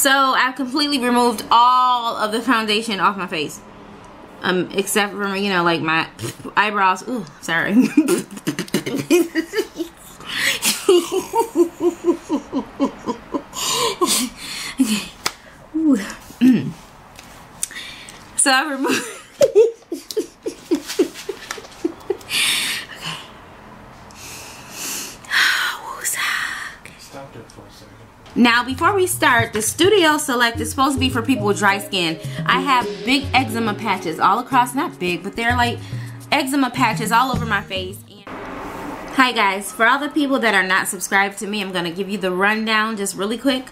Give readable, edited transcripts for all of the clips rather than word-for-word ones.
So I've completely removed all of the foundation off my face. Except for, you know, like my eyebrows. Ooh, sorry. Okay. Ooh. So I removed. Now, before we start, the Studio Select is supposed to be for people with dry skin. I have big eczema patches all across, not big, but they're like eczema patches all over my face. Hi guys, for all the people that are not subscribed to me, I'm going to give you the rundown just really quick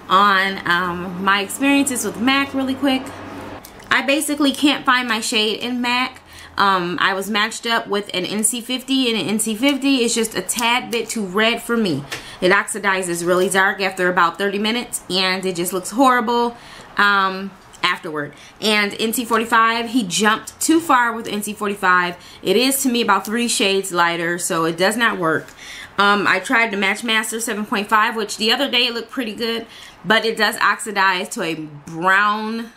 on my experiences with MAC really quick. I basically can't find my shade in MAC. I was matched up with an NC50, and an NC50 is just a tad bit too red for me. It oxidizes really dark after about 30 minutes, and it just looks horrible afterward. And NC45, he jumped too far with NC45. It is to me about 3 shades lighter, so it does not work. I tried the Matchmaster 7.5, which the other day it looked pretty good, but it does oxidize to a brown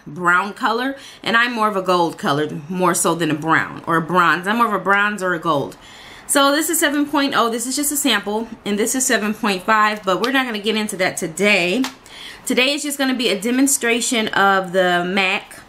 color, and I'm more of a gold color more so than a brown or a bronze. I'm more of a bronze or a gold. So this is 7.0. This is just a sample, and this is 7.5, but we're not going to get into that today. Today is just going to be a demonstration of the MAC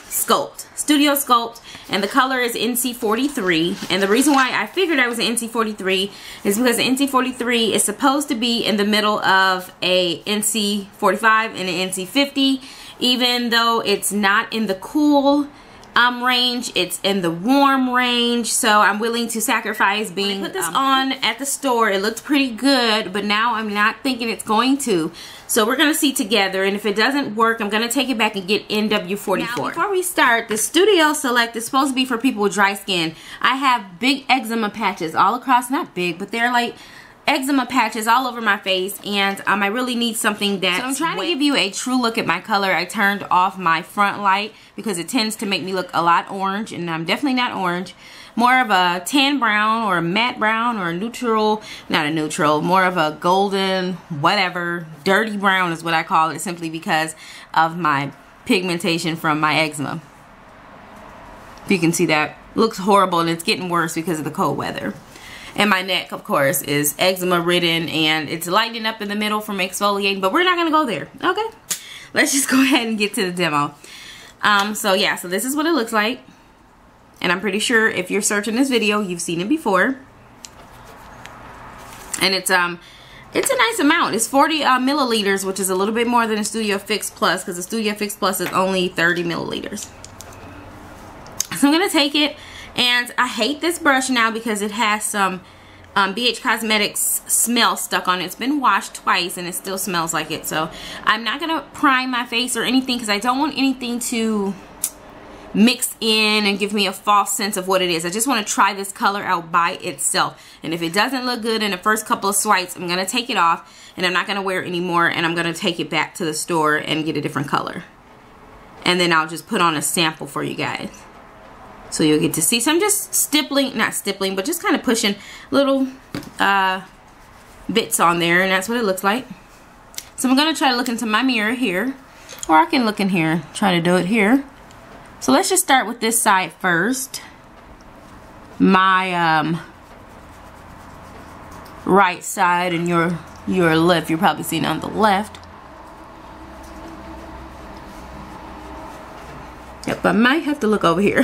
Sculpt, Studio Sculpt, and the color is NC43. And the reason why I figured I was an NC43 is because the NC43 is supposed to be in the middle of a NC45 and an NC50, even though it's not in the cool range, it's in the warm range. So I'm willing to sacrifice being when I put this on at the store. It looked pretty good, but now I'm not thinking it's going to. So we're gonna see together, and if it doesn't work, I'm gonna take it back and get NW44. Now, before we start, the Studio Select is supposed to be for people with dry skin. I have big eczema patches all across, not big, but they're like eczema patches all over my face, and I really need something that. So I'm trying to give you a true look at my color. I turned off my front light because it tends to make me look a lot orange, and I'm definitely not orange. More of a tan brown or a matte brown or a neutral, not a neutral, more of a golden, whatever, dirty brown is what I call it, simply because of my pigmentation from my eczema. If you can see that, looks horrible, and it's getting worse because of the cold weather. And my neck, of course, is eczema ridden, and it's lightening up in the middle from exfoliating, but we're not going to go there. Okay, let's just go ahead and get to the demo. So yeah, so this is what it looks like. And I'm pretty sure if you're searching this video, you've seen it before. And it's a nice amount. It's 40 milliliters, which is a little bit more than a Studio Fix Plus, because the Studio Fix Plus is only 30 milliliters. So I'm going to take it. And I hate this brush now because it has some BH Cosmetics smell stuck on it. It's been washed twice and it still smells like it. So I'm not going to prime my face or anything because I don't want anything to mix in and give me a false sense of what it is. I just want to try this color out by itself. And if it doesn't look good in the first couple of swipes, I'm going to take it off and I'm not going to wear it anymore, and I'm going to take it back to the store and get a different color. And then I'll just put on a sample for you guys, so you'll get to see. So I'm just stippling, not stippling, but just kind of pushing little bits on there, and that's what it looks like. So I'm going to try to look into my mirror here, or I can look in here, try to do it here. So let's just start with this side first. My right side, and your left, you're probably seeing on the left. Yep, I might have to look over here.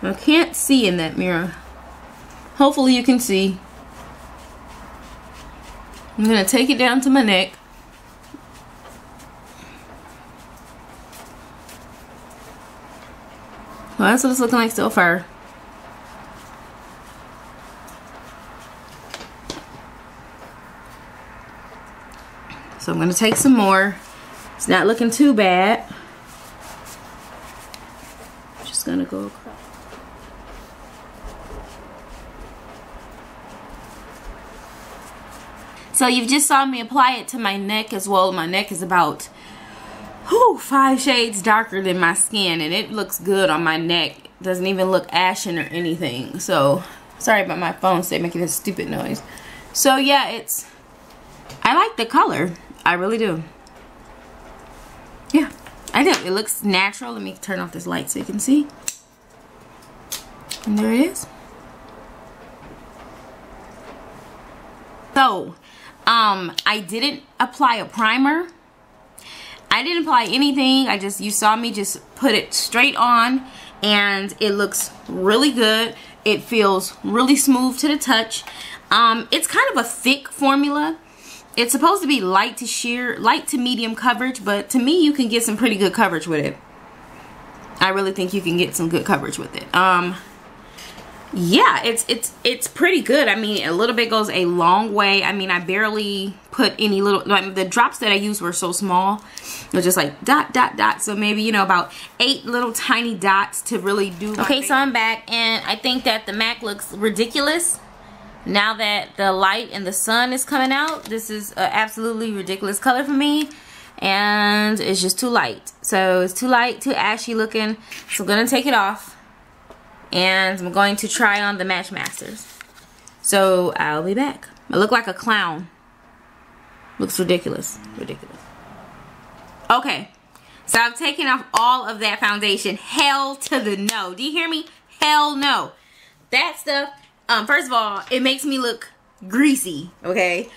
I can't see in that mirror. Hopefully you can see. I'm going to take it down to my neck. Well, that's what it's looking like so far. So I'm going to take some more. It's not looking too bad. Just going to go across. So you've just saw me apply it to my neck as well. My neck is about 5 shades darker than my skin, and it looks good on my neck. It doesn't even look ashen or anything. So sorry about my phone making this stupid noise. So yeah, I like the color. I really do. Yeah, I do. It looks natural. Let me turn off this light so you can see. And there it is. So, I didn't apply a primer. I didn't apply anything. You saw me just put it straight on, and it looks really good. It feels really smooth to the touch. It's kind of a thick formula. It's supposed to be light to sheer, light to medium coverage, but to me, you can get some pretty good coverage with it. I really think you can get some good coverage with it. Yeah, it's pretty good. I mean, a little bit goes a long way. I mean, I barely put any little, like, the drops that I used were so small. It was just like dot, dot, dot. So maybe, you know, about 8 little tiny dots to really do. Okay, so I'm back, and I think that the MAC looks ridiculous. Now that the light and the sun is coming out, this is an absolutely ridiculous color for me. And it's just too light. So it's too light, too ashy looking. So I'm going to take it off. And I'm going to try on the Matchmasters. So I'll be back. I look like a clown. Looks ridiculous. Ridiculous. Okay. So I've taken off all of that foundation. Hell to the no. Do you hear me? Hell no. That stuff, first of all, it makes me look greasy. Okay.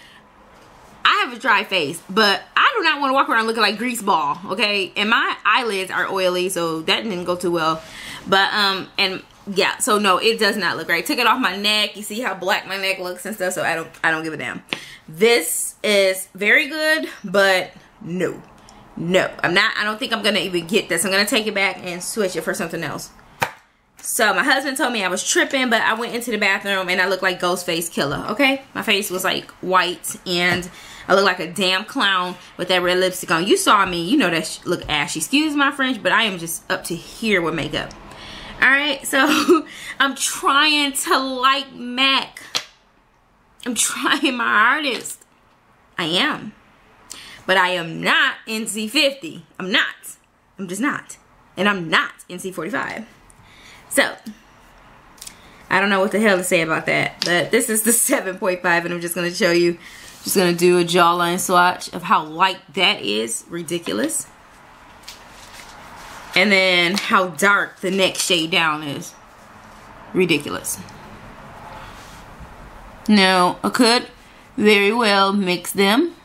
I have a dry face, but I do not want to walk around looking like grease ball. Okay. And my eyelids are oily, so that didn't go too well. But, and yeah, so no, it does not look right. Took it off my neck. You see how black my neck looks and stuff, so I don't give a damn. This is very good, but no, I don't think I'm gonna even get this. I'm gonna take it back and switch it for something else. So my husband told me I was tripping, but I went into the bathroom and I looked like Ghostface Killer. Okay, my face was like white and I look like a damn clown with that red lipstick on. You saw me, you know that look ashy. Excuse my French, but I am just up to here with makeup. Alright, so I'm trying to like MAC. I'm trying my hardest. I am. But I am not NC50. I'm not. I'm just not. And I'm not NC45. So, I don't know what the hell to say about that. But this is the 7.5 and I'm just going to show you. Just going to do a jawline swatch of how light that is. Ridiculous. And then how dark the next shade down is. Ridiculous. Now, I could very well mix them.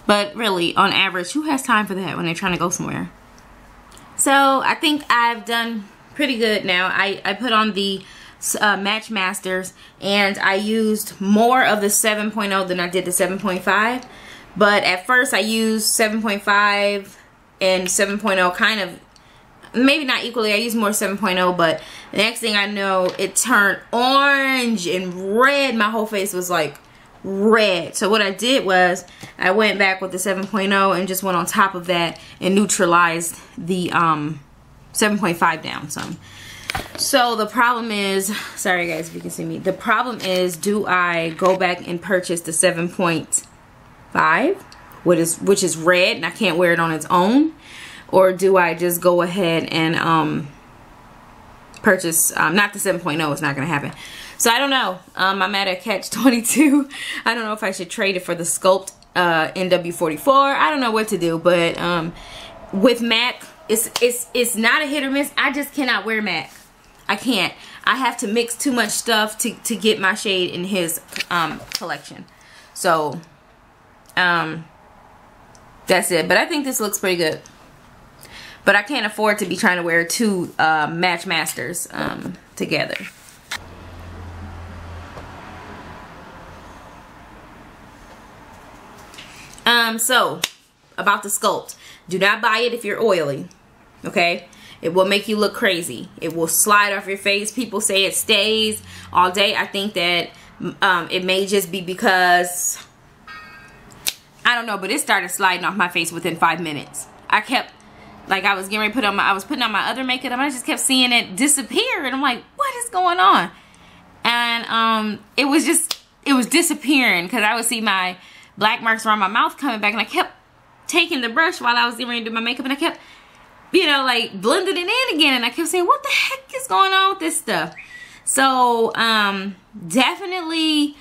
But really, on average, who has time for that when they're trying to go somewhere? So, I think I've done pretty good now. I put on the Matchmasters, and I used more of the 7.0 than I did the 7.5. But at first, I used 7.5 and 7.0 kind of, maybe not equally. I used more 7.0, but the next thing I know, it turned orange and red. My whole face was like red. So what I did was I went back with the 7.0 and just went on top of that and neutralized the 7.5 down some. So the problem is, sorry guys if you can see me, the problem is, do I go back and purchase the 7.5, which is red and I can't wear it on its own, or do I just go ahead and purchase not the 7.0? It's not gonna happen. So I don't know. I'm at a catch-22. I don't know if I should trade it for the Sculpt NW44. I don't know what to do, but with MAC, it's not a hit or miss. I just cannot wear MAC. I can't. I have to mix too much stuff to get my shade in his collection. So that's it. But I think this looks pretty good. But I can't afford to be trying to wear two Matchmasters together. So about the Sculpt, do not buy it if you're oily. Okay, it will make you look crazy. It will slide off your face. People say it stays all day. I think that it may just be because, I don't know, but it started sliding off my face within 5 minutes. I kept, like, I was getting ready to put on my, I was putting on my other makeup and I just kept seeing it disappear, and I'm like, what is going on? And it was disappearing because I would see my black marks around my mouth coming back, and I kept taking the brush while I was getting ready to do my makeup, and I kept, you know, like blending it in again, and I kept saying, what the heck is going on with this stuff? So definitely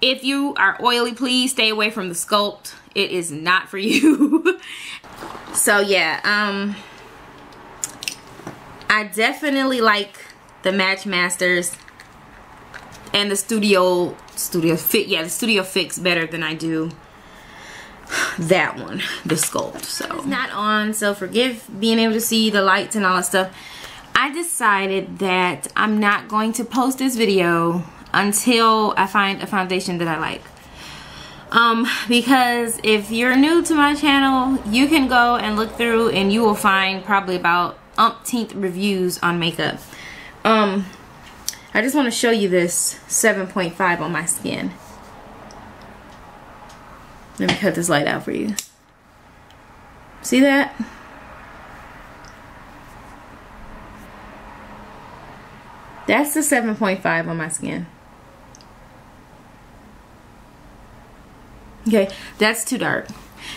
If you are oily, please stay away from the Sculpt. It is not for you. So yeah, I definitely like the Matchmasters and the Studio Fit. Yeah, the Studio Fix better than I do that one, the Sculpt. So it's not on, so forgive being able to see the lights and all that stuff. I decided that I'm not going to post this video until I find a foundation that I like. Because if you're new to my channel, you can go and look through and you will find probably about umpteenth reviews on makeup. I just want to show you this 7.5 on my skin. Let me cut this light out for you. See that? That's the 7.5 on my skin. Okay, that's too dark.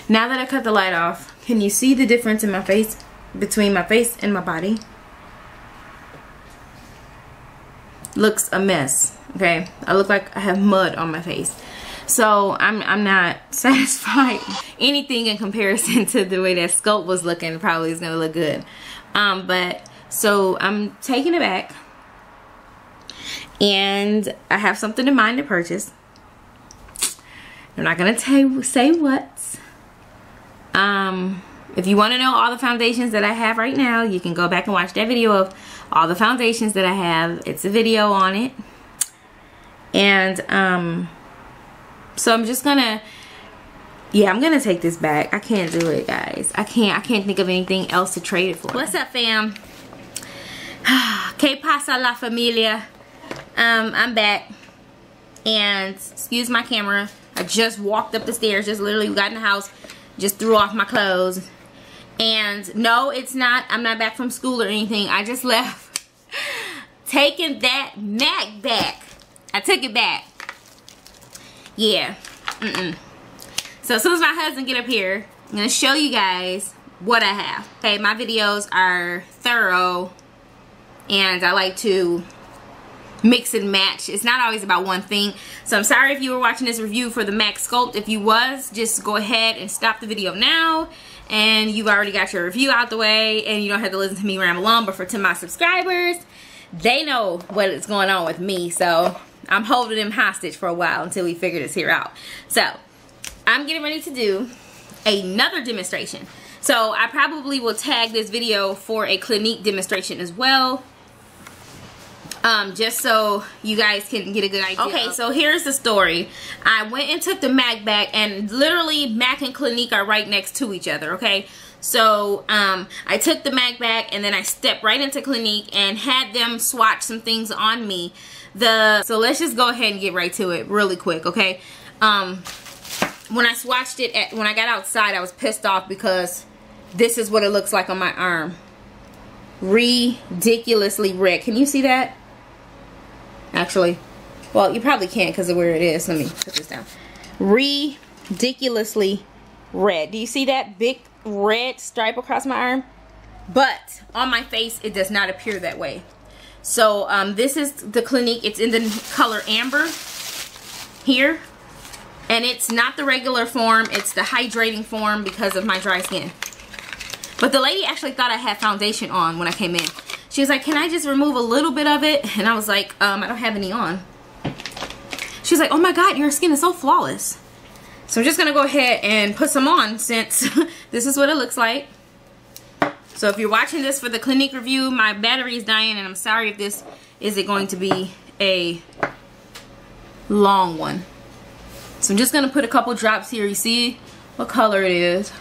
Now that I cut the light off, can you see the difference in my face, between my face and my body? Looks a mess. Okay, I look like I have mud on my face. So I'm not satisfied. Anything in comparison to the way that Sculpt was looking probably is gonna look good. But so I'm taking it back, and I have something in mind to purchase. I'm not gonna say what. If you want to know all the foundations that I have right now, you can go back and watch that video of all the foundations that I have. It's a video on it. And so I'm just gonna, yeah, I'm gonna take this back. I can't do it, guys. I can't think of anything else to trade it for. What's up, fam? Que pasa, la familia? I'm back, and excuse my camera. I just walked up the stairs, just literally got in the house, just threw off my clothes. And no, it's not, I'm not back from school or anything. I just left taking that Mac back. I took it back. Yeah. So as soon as my husband get up here, I'm gonna show you guys what I have. Okay, my videos are thorough, and I like to mix and match. It's not always about one thing. So I'm sorry if you were watching this review for the MAC Sculpt. If you was, just go ahead and stop the video now, and you've already got your review out the way, and you don't have to listen to me ramble on. But to my subscribers, they know what is going on with me, so I'm holding them hostage for a while until we figure this here out. So I'm getting ready to do another demonstration. So I probably will tag this video for a Clinique demonstration as well. Just so you guys can get a good idea. Okay, so here's the story. I went and took the MAC back, and literally MAC and Clinique are right next to each other, okay? So I took the MAC back, and then I stepped right into Clinique and had them swatch some things on me. So let's just go ahead and get right to it really quick, okay? When I swatched it, when I got outside, I was pissed off because this is what it looks like on my arm. Ridiculously red. Can you see that? Actually, well, you probably can't because of where it is. Let me put this down. Ridiculously red. Do you see that big red stripe across my arm? But on my face, it does not appear that way. So this is the Clinique. It's in the color amber here, and it's not the regular form. It's the hydrating form because of my dry skin. But the lady actually thought I had foundation on when I came in. She was like, can I just remove a little bit of it? And I was like, I don't have any on. She's like, oh my God, your skin is so flawless. So I'm just gonna go ahead and put some on since this is what it looks like. So if you're watching this for the Clinique review, my battery is dying, and I'm sorry if this isn't going to be a long one. So I'm just gonna put a couple drops here. You see what color it is.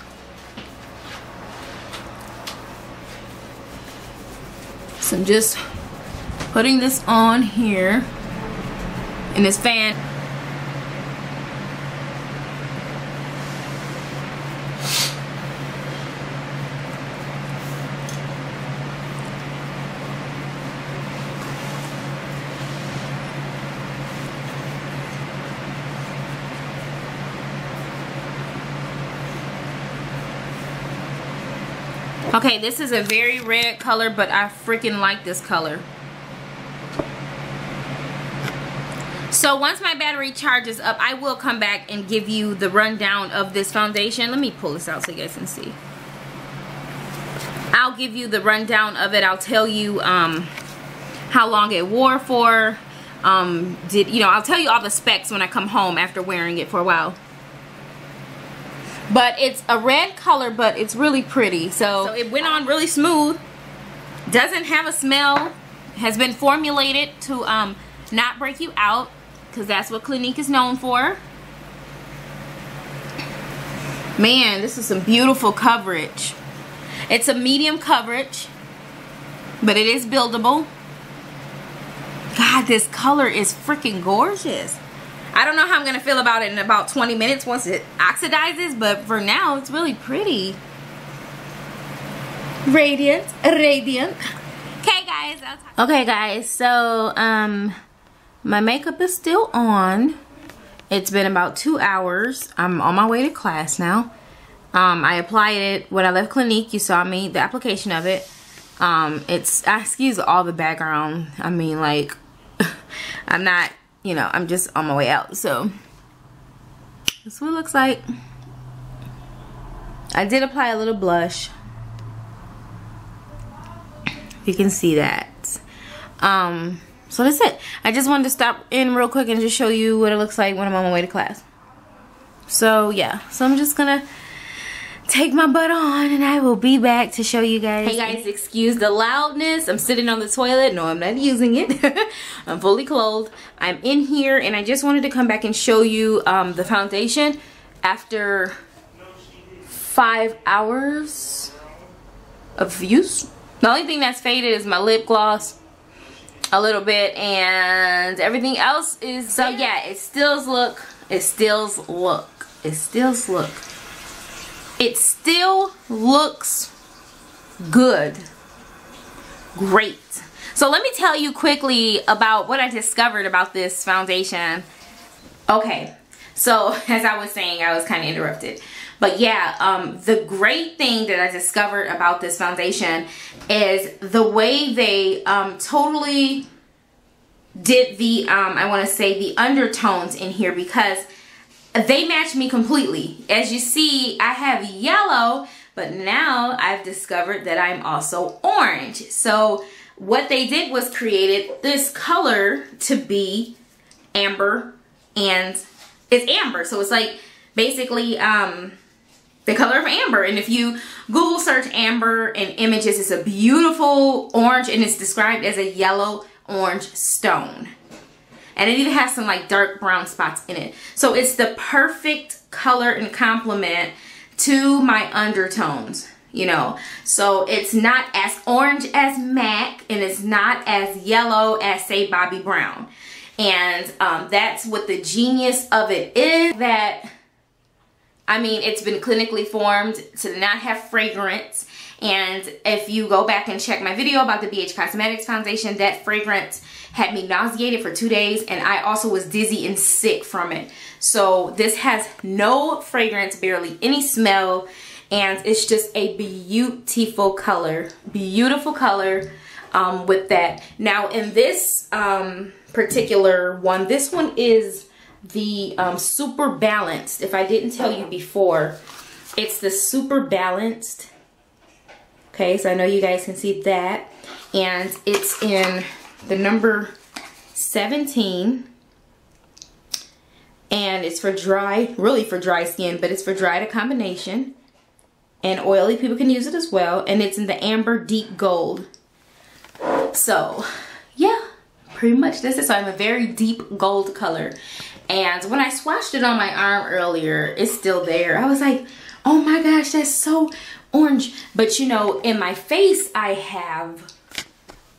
So I'm just putting this on here in this fan. Okay, this is a very red color, but I freaking like this color. So once my battery charges up, I will come back and give you the rundown of this foundation. Let me pull this out so you guys can see. I'll give you the rundown of it. I'll tell you how long it wore for. I'll tell you all the specs when I come home after wearing it for a while. But it's a red color, but it's really pretty. So it went on really smooth. Doesn't have a smell. Has been formulated to not break you out, because that's what Clinique is known for. Man, this is some beautiful coverage. It's a medium coverage, but it is buildable. God, this color is freaking gorgeous. I don't know how I'm going to feel about it in about 20 minutes once it oxidizes, but for now, it's really pretty. Radiant, radiant. Okay guys, so my makeup is still on. It's been about 2 hours. I'm on my way to class now. I applied it when I left Clinique. You saw me, the application of it. Excuse all the background. I mean, like, I'm not, I'm just on my way out. So that's what it looks like. I did apply a little blush. You can see that. So that's it. I just wanted to stop in real quick and just show you what it looks like when I'm on my way to class. So yeah, so I'm just gonna take my butt on and I will be back to show you guys. Hey guys, excuse the loudness. I'm sitting on the toilet. No, I'm not using it. I'm fully clothed. I'm in here and I just wanted to come back and show you the foundation after 5 hours of use. The only thing that's faded is my lip gloss a little bit, and everything else is, so yeah, it still looks good. Great. So let me tell you quickly about what I discovered about this foundation. Okay, so as I was saying, I was kind of interrupted. But yeah, the great thing that I discovered about this foundation is the way they totally did the, I want to say, the undertones in here, because they match me completely. As you see, I have yellow, but now I've discovered that I'm also orange. So what they did was created this color to be amber, and it's amber. So it's like basically the color of amber. And if you Google search amber in images, it's a beautiful orange, and it's described as a yellow orange stone. And it even has some like dark brown spots in it. So it's the perfect color and complement to my undertones, So it's not as orange as MAC, and it's not as yellow as, say, Bobbi Brown. And that's what the genius of it is, that I mean, it's been clinically formed to not have fragrance. And if you go back and check my video about the BH Cosmetics foundation, that fragrance had me nauseated for 2 days, and I also was dizzy and sick from it. So this has no fragrance, barely any smell, and it's just a beautiful color. Beautiful color with that. Now in this particular one, this one is the Super Balanced. If I didn't tell you before, it's the Super Balanced. Okay, so I know you guys can see that. And it's in the number 17. And it's for dry, really for dry skin, but it's for dry to combination. And oily people can use it as well. And it's in the Amber Deep Gold. So, yeah, pretty much this is, so I'm a very deep gold color. And when I swatched it on my arm earlier, it's still there. I was like, oh my gosh, that's so orange. But you know, in my face, I have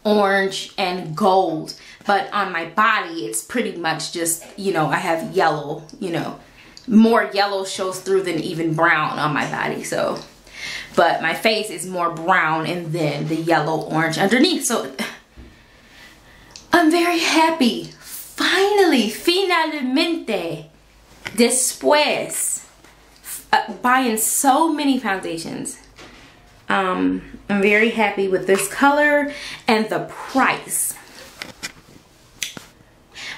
orange and gold. But on my body, it's pretty much just, you know, I have yellow, you know. More yellow shows through than even brown on my body, so. But my face is more brown and then the yellow orange underneath. So I'm very happy. Finally, finalmente, después, buying so many foundations. I'm very happy with this color and the price.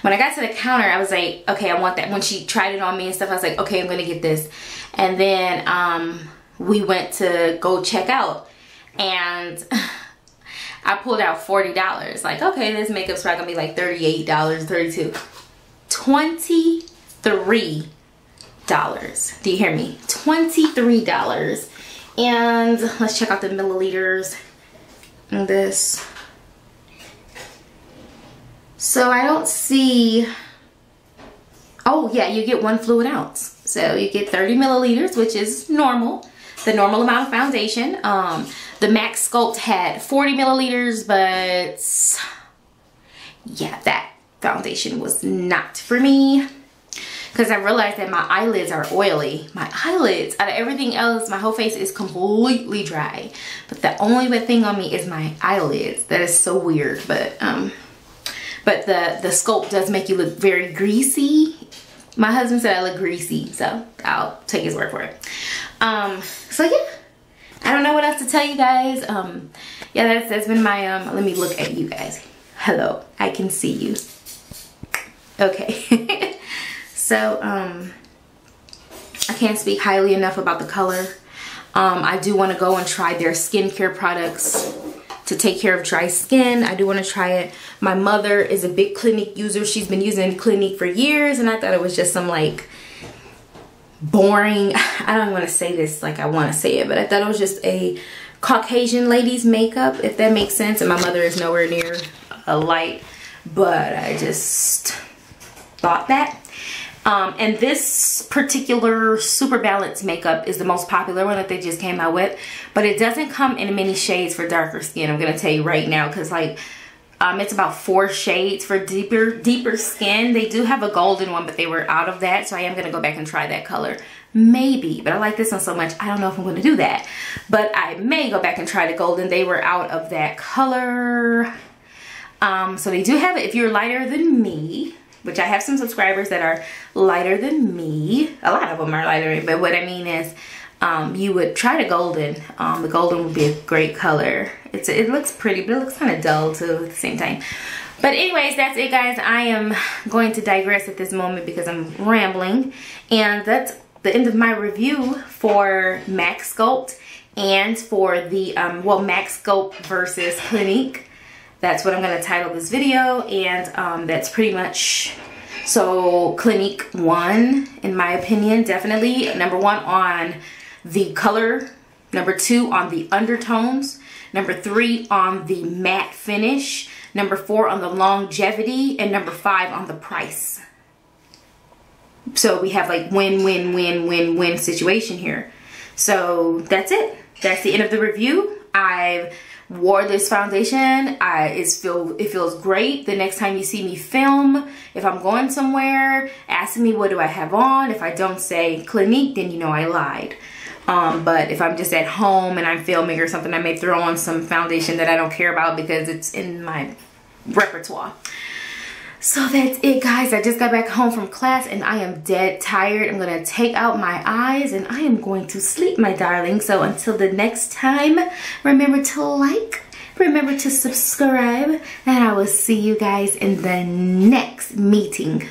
when I got to the counter, I was like, okay, I want that. When she tried it on me and stuff, I was like, okay, I'm gonna get this. And then we went to go check out, and I pulled out $40. Like, okay, this makeup's probably gonna be like $38, $32. $23. Do you hear me? $23. And let's check out the milliliters in this. So I don't see, oh yeah, you get 1 fluid ounce. So you get 30 milliliters, which is normal, the normal amount of foundation. The Max Sculpt had 40 milliliters, but yeah, that foundation was not for me. Because I realized that my eyelids are oily. My eyelids, out of everything else, my whole face is completely dry. But the only wet thing on me is my eyelids. That is so weird. But the Sculpt does make you look very greasy. My husband said I look greasy, so I'll take his word for it. So yeah, I don't know what else to tell you guys. Yeah, that's been my, let me look at you guys. Hello, I can see you. Okay. So, I can't speak highly enough about the color. I do want to go and try their skincare products to take care of dry skin. I do want to try it. My mother is a big Clinique user. She's been using Clinique for years, and I thought it was just some like boring, I don't want to say this like I want to say it, but I thought it was just a Caucasian lady's makeup, if that makes sense. And my mother is nowhere near a light, but I just thought that. And this particular Super Balance makeup is the most popular one that they just came out with, but it doesn't come in many shades for darker skin. I'm gonna tell you right now, because like it's about 4 shades for deeper skin. They do have a golden one, but they were out of that, so I am gonna go back and try that color. Maybe, but I like this one so much, I don't know if I'm gonna do that, but I may go back and try the golden. They were out of that color. So they do have it if you're lighter than me, which I have some subscribers that are lighter than me. A lot of them are lighter than me, but what I mean is you would try the golden. The golden would be a great color. It looks pretty, but it looks kind of dull too at the same time. But anyways, that's it guys. I am going to digress at this moment because I'm rambling. And that's the end of my review for Max Sculpt and for the, well, Max Sculpt versus Clinique. That's what I'm going to title this video, and that's pretty much, so Clinique won in my opinion, definitely. #1 on the color, #2 on the undertones, #3 on the matte finish, #4 on the longevity, and #5 on the price. So we have like win situation here. So that's it. That's the end of the review. I've wore this foundation. It feels great. The next time you see me film, if I'm going somewhere, asking me what do I have on, if I don't say Clinique, then you know I lied. But if I'm just at home and I'm filming or something, I may throw on some foundation that I don't care about because it's in my repertoire. So that's it guys. I just got back home from class and I am dead tired. I'm gonna take out my eyes and I am going to sleep, my darling. So until the next time, remember to like, remember to subscribe, and I will see you guys in the next meeting.